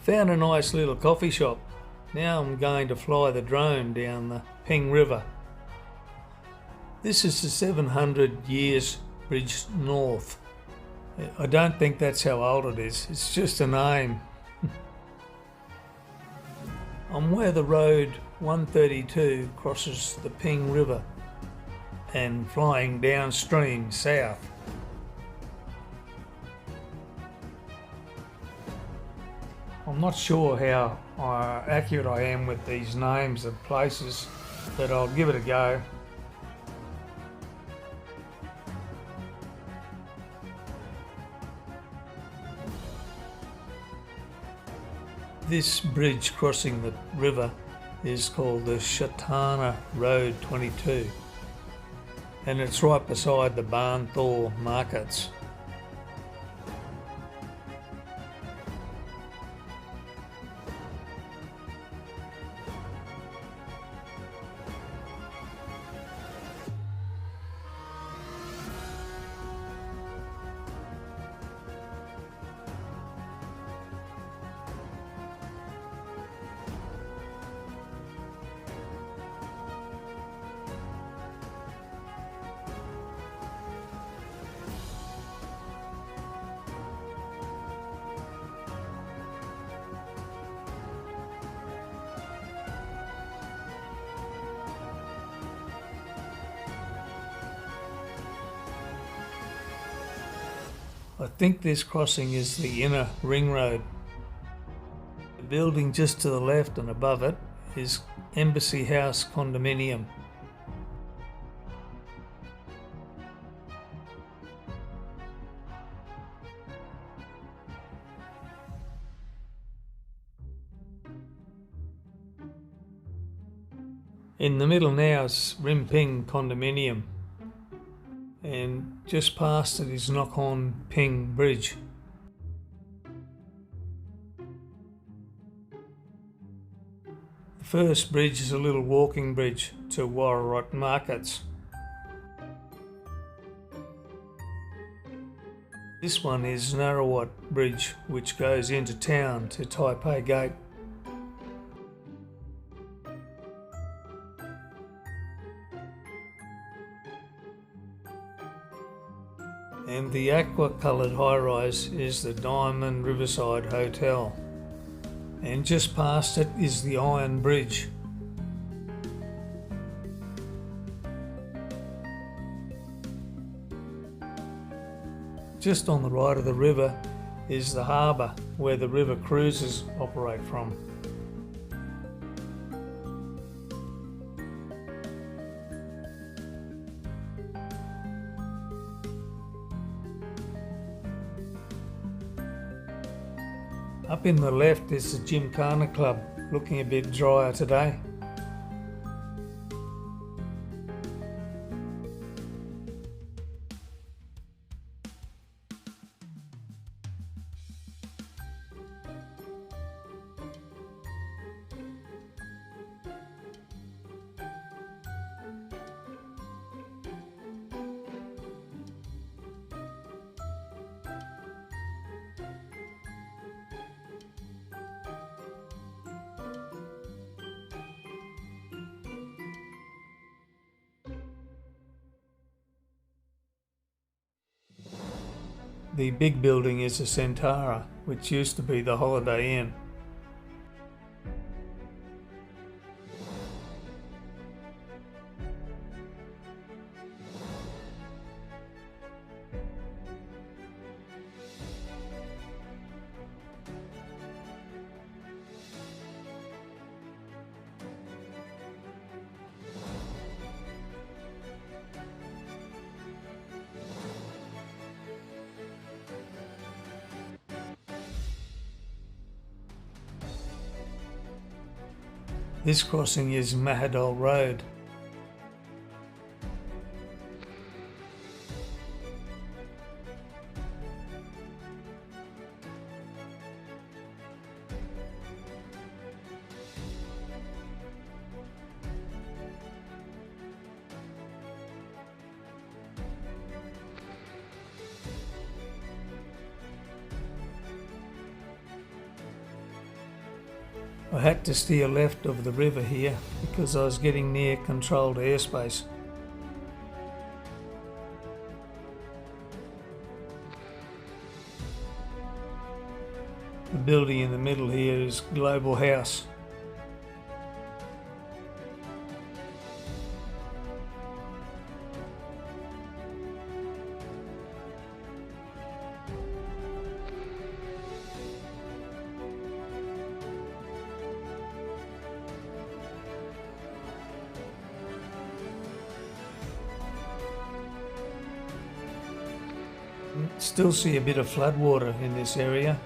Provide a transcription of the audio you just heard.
Found a nice little coffee shop. Now I'm going to fly the drone down the Ping River. This is the 700 years bridge north. I don't think that's how old it is, it's just a name. I'm where the road 132 crosses the Ping River and flying downstream south. I'm not sure how accurate I am with these names of places, but I'll give it a go. This bridge crossing the river is called the Shatana Road 22, and it's right beside the Barn Thor markets. I think this crossing is the inner ring road. The building just to the left and above it is Embassy House Condominium. In the middle now is Rimping Condominium, and just past it is Nakhon Ping Bridge. The first bridge is a little walking bridge to Warrarot markets. This one is Narawat Bridge, which goes into town to Taipei Gate. And the aqua-coloured high-rise is the Diamond Riverside Hotel. And just past it is the Iron Bridge. Just on the right of the river is the harbour where the river cruises operate from. Up in the left is the Gymkhana Club, looking a bit drier today. The big building is a Centara, which used to be the Holiday Inn. This crossing is Mahadol Road. I had to steer left of the river here because I was getting near controlled airspace. The building in the middle here is Global House. Still see a bit of floodwater in this area.